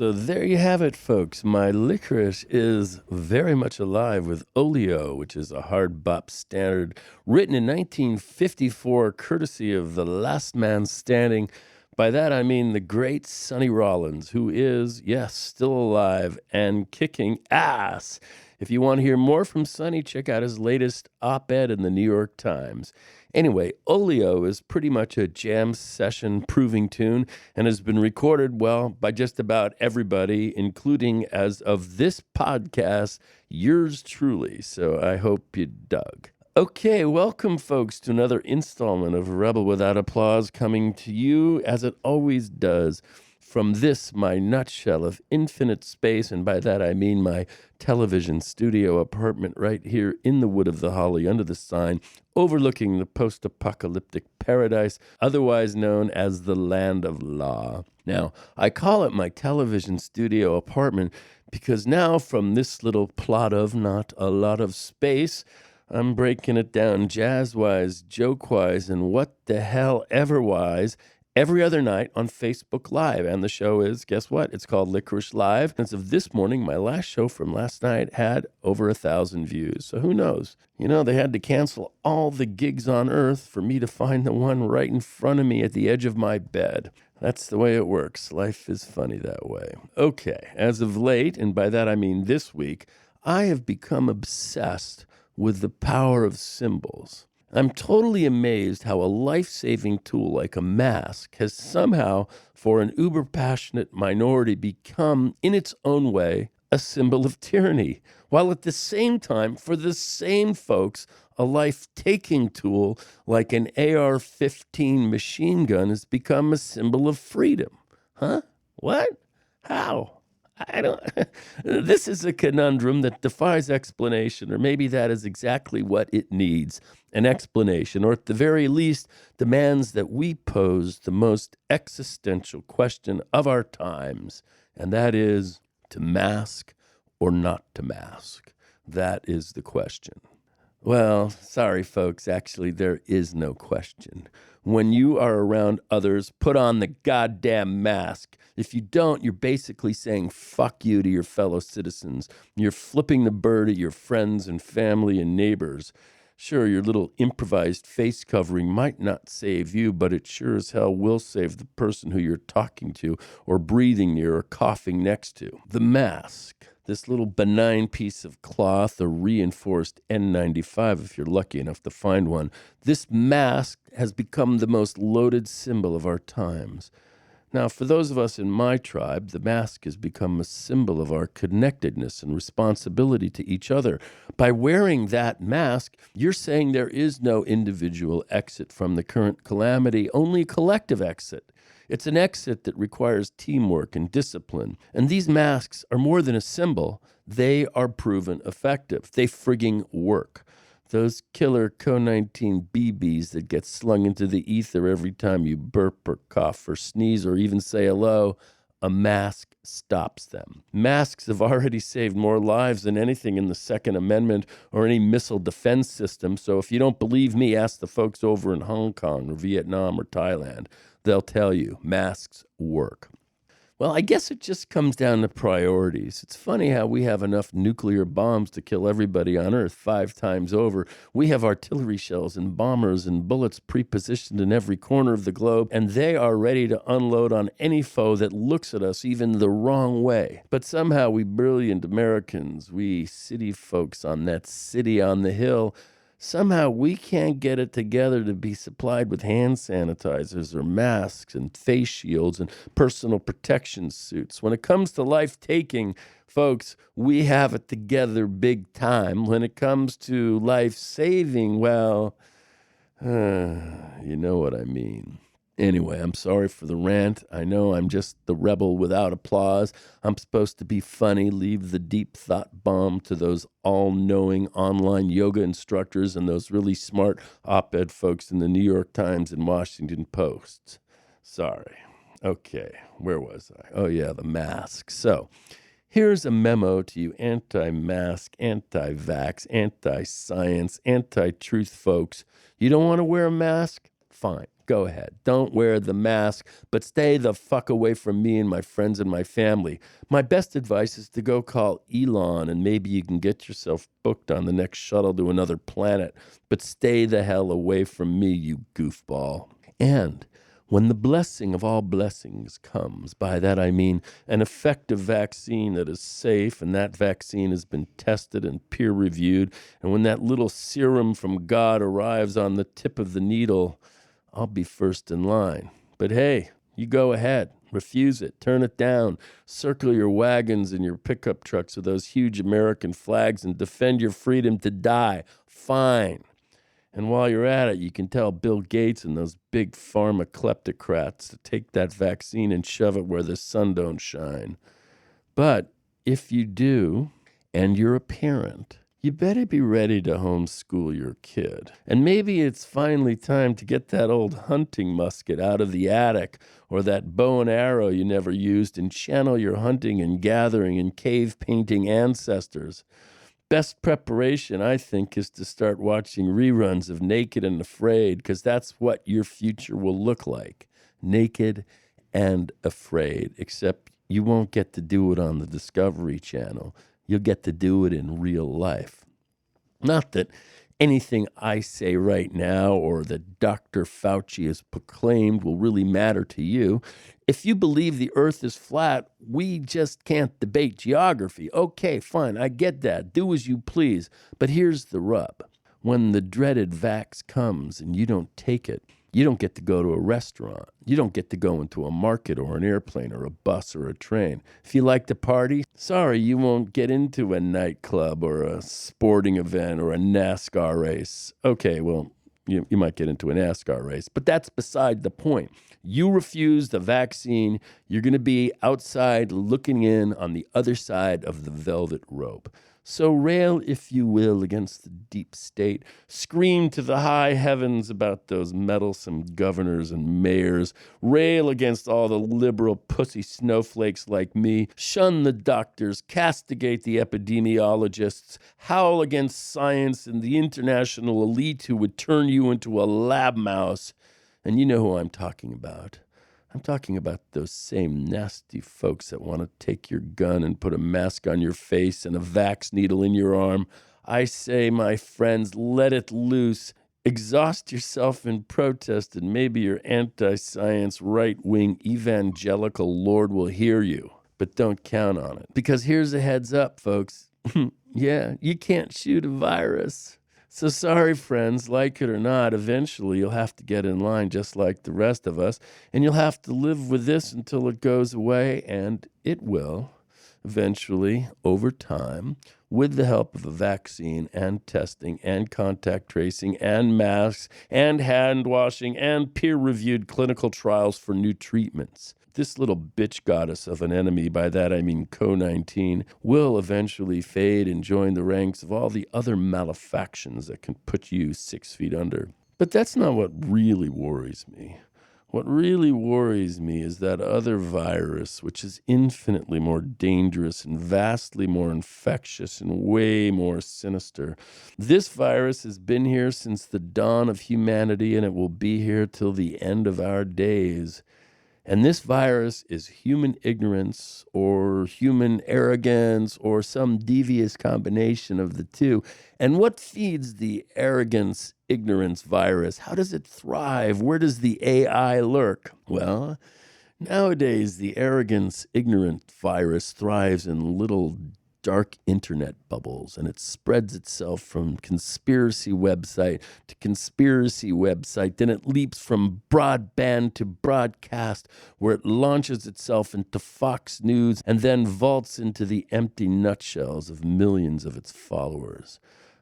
So there you have it, folks. My Licorice is very much alive with Oleo, which is a hard bop standard written in 1954, courtesy of the last man standing. By that I mean the great Sonny Rollins, who is, yes, still alive and kicking ass. If you want to hear more from Sonny, check out his latest op-ed in the New York Times. Anyway, Oleo is pretty much a jam session proving tune and has been recorded, well, by just about everybody, including, as of this podcast, yours truly. So I hope you dug. Okay, welcome, folks, to another installment of Rebel Without Applause, coming to you, as it always does, from this, my nutshell of infinite space, and by that I mean my television studio apartment right here in the Wood of the Holly under the sign, overlooking the post-apocalyptic paradise, otherwise known as the Land of Law. Now, I call it my television studio apartment because now from this little plot of not a lot of space, I'm breaking it down jazz-wise, joke-wise, and what the hell ever-wise every other night on Facebook Live. And the show is, guess what? It's called Licorice Live. As of this morning, my last show from last night had over 1,000 views. So who knows? You know, they had to cancel all the gigs on Earth for me to find the one right in front of me at the edge of my bed. That's the way it works. Life is funny that way. Okay, as of late, and by that I mean this week, I have become obsessed with the power of symbols. I'm totally amazed how a life-saving tool like a mask has somehow, for an uber-passionate minority, become, in its own way, a symbol of tyranny, while at the same time, for the same folks, a life-taking tool like an AR-15 machine gun has become a symbol of freedom. Huh? What? How? I don't. This is a conundrum that defies explanation, or maybe that is exactly what it needs, an explanation, or at the very least demands that we pose the most existential question of our times, and that is to mask or not to mask. That is the question. Well, sorry, folks. Actually, there is no question. When you are around others, put on the goddamn mask. If you don't, you're basically saying fuck you to your fellow citizens. You're flipping the bird at your friends and family and neighbors. Sure, your little improvised face covering might not save you, but it sure as hell will save the person who you're talking to or breathing near or coughing next to. The mask. This little benign piece of cloth, a reinforced N95 if you're lucky enough to find one, this mask has become the most loaded symbol of our times. Now, for those of us in my tribe, the mask has become a symbol of our connectedness and responsibility to each other. By wearing that mask, you're saying there is no individual exit from the current calamity, only a collective exit. It's an exit that requires teamwork and discipline. And these masks are more than a symbol. They are proven effective. They frigging work. Those killer Co-19 BBs that get slung into the ether every time you burp or cough or sneeze or even say hello, a mask stops them. Masks have already saved more lives than anything in the Second Amendment or any missile defense system. So if you don't believe me, ask the folks over in Hong Kong or Vietnam or Thailand. They'll tell you masks work. Well, I guess it just comes down to priorities. It's funny how we have enough nuclear bombs to kill everybody on Earth 5 times over. We have artillery shells and bombers and bullets pre-positioned in every corner of the globe, and they are ready to unload on any foe that looks at us even the wrong way. But somehow we brilliant Americans, we city folks on that city on the hill, somehow we can't get it together to be supplied with hand sanitizers or masks and face shields and personal protection suits. When it comes to life-taking, folks, we have it together big time. When it comes to life-saving, well, you know what I mean. Anyway, I'm sorry for the rant. I know I'm just the rebel without applause. I'm supposed to be funny, leave the deep thought bomb to those all-knowing online yoga instructors and those really smart op-ed folks in the New York Times and Washington Post. Sorry. Okay, where was I? Oh, yeah, the mask. So here's a memo to you anti-mask, anti-vax, anti-science, anti-truth folks. You don't want to wear a mask? Fine. Go ahead. Don't wear the mask, but stay the fuck away from me and my friends and my family. My best advice is to go call Elon, and maybe you can get yourself booked on the next shuttle to another planet. But stay the hell away from me, you goofball. And when the blessing of all blessings comes, by that I mean an effective vaccine that is safe, and that vaccine has been tested and peer-reviewed, and when that little serum from God arrives on the tip of the needle, I'll be first in line. But hey, you go ahead. Refuse it. Turn it down. Circle your wagons and your pickup trucks with those huge American flags and defend your freedom to die. Fine. And while you're at it, you can tell Bill Gates and those big pharma kleptocrats to take that vaccine and shove it where the sun don't shine. But if you do, and you're a parent, you better be ready to homeschool your kid. And maybe it's finally time to get that old hunting musket out of the attic, or that bow and arrow you never used, and channel your hunting and gathering and cave painting ancestors. Best preparation, I think, is to start watching reruns of Naked and Afraid, because that's what your future will look like. Naked and Afraid, except you won't get to do it on the Discovery Channel. You'll get to do it in real life. Not that anything I say right now or that Dr. Fauci has proclaimed will really matter to you. If you believe the earth is flat, we just can't debate geography. Okay, fine, I get that. Do as you please. But here's the rub. When the dreaded vax comes and you don't take it, you don't get to go to a restaurant. You don't get to go into a market or an airplane or a bus or a train. If you like to party, sorry, you won't get into a nightclub or a sporting event or a NASCAR race. Okay, well, you might get into a NASCAR race, but that's beside the point. You refuse the vaccine, you're going to be outside looking in on the other side of the velvet rope. So rail, if you will, against the deep state. Scream to the high heavens about those meddlesome governors and mayors. Rail against all the liberal pussy snowflakes like me. Shun the doctors. Castigate the epidemiologists. Howl against science and the international elite who would turn you into a lab mouse. And you know who I'm talking about. I'm talking about those same nasty folks that want to take your gun and put a mask on your face and a vax needle in your arm. I say, my friends, let it loose. Exhaust yourself in protest, and maybe your anti-science, right-wing, evangelical lord will hear you. But don't count on it. Because here's a heads up, folks. Yeah, you can't shoot a virus. So sorry, friends, like it or not, eventually you'll have to get in line just like the rest of us, and you'll have to live with this until it goes away, and it will, eventually, over time, with the help of a vaccine and testing and contact tracing and masks and hand washing and peer-reviewed clinical trials for new treatments. This little bitch goddess of an enemy, by that I mean COVID-19, will eventually fade and join the ranks of all the other malefactions that can put you 6 feet under. But that's not what really worries me. What really worries me is that other virus, which is infinitely more dangerous and vastly more infectious and way more sinister. This virus has been here since the dawn of humanity, and it will be here till the end of our days. And this virus is human ignorance or human arrogance or some devious combination of the two. And what feeds the arrogance, ignorance virus? How does it thrive? Where does the AI lurk? Well, nowadays, the arrogance, ignorant virus thrives in little dark internet bubbles, and it spreads itself from conspiracy website to conspiracy website. Then it leaps from broadband to broadcast, where it launches itself into Fox News and then vaults into the empty nutshells of millions of its followers.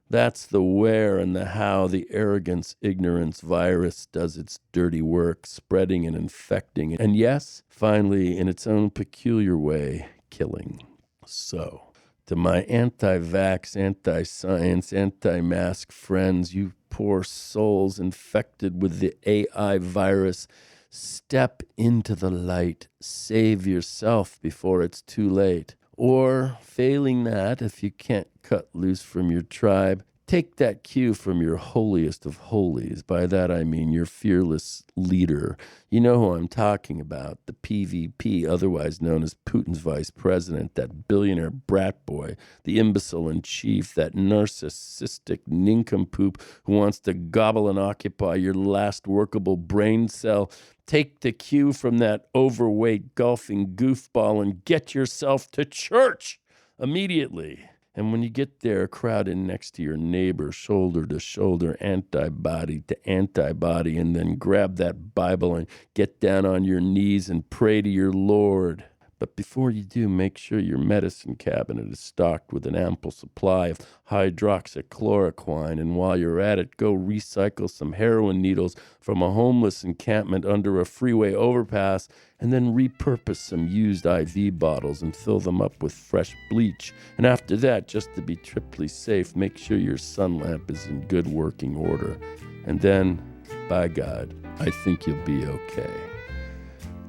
That's the where and the how the arrogance, ignorance virus does its dirty work, spreading and infecting, and yes, finally, in its own peculiar way, killing. So, to my anti-vax, anti-science, anti-mask friends, you poor souls infected with the AI virus, step into the light. Save yourself before it's too late. Or, failing that, if you can't cut loose from your tribe, Take that cue from your holiest of holies. By that I mean your fearless leader. You know who I'm talking about, the PVP, otherwise known as Putin's vice president, that billionaire brat boy, the imbecile in chief, that narcissistic nincompoop who wants to gobble and occupy your last workable brain cell. Take the cue from that overweight golfing goofball and get yourself to church immediately. And when you get there, crowd in next to your neighbor, shoulder to shoulder, antibody to antibody, and then grab that Bible and get down on your knees and pray to your Lord. But before you do, make sure your medicine cabinet is stocked with an ample supply of hydroxychloroquine. And while you're at it, go recycle some heroin needles from a homeless encampment under a freeway overpass, and then repurpose some used IV bottles and fill them up with fresh bleach. And after that, just to be triply safe, make sure your sun lamp is in good working order. And then, by God, I think you'll be okay.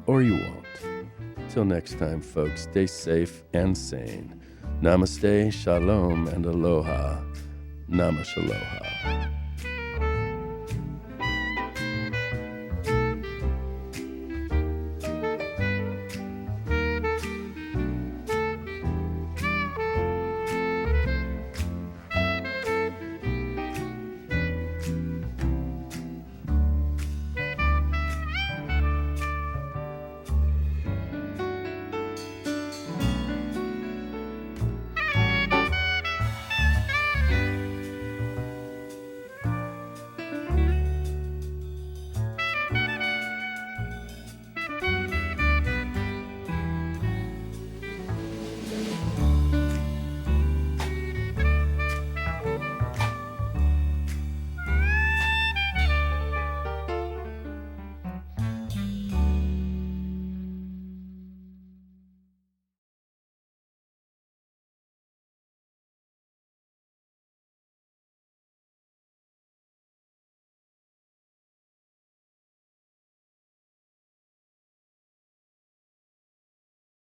Or you won't. Till next time, folks, stay safe and sane. Namaste, shalom, and aloha. Namashaloha.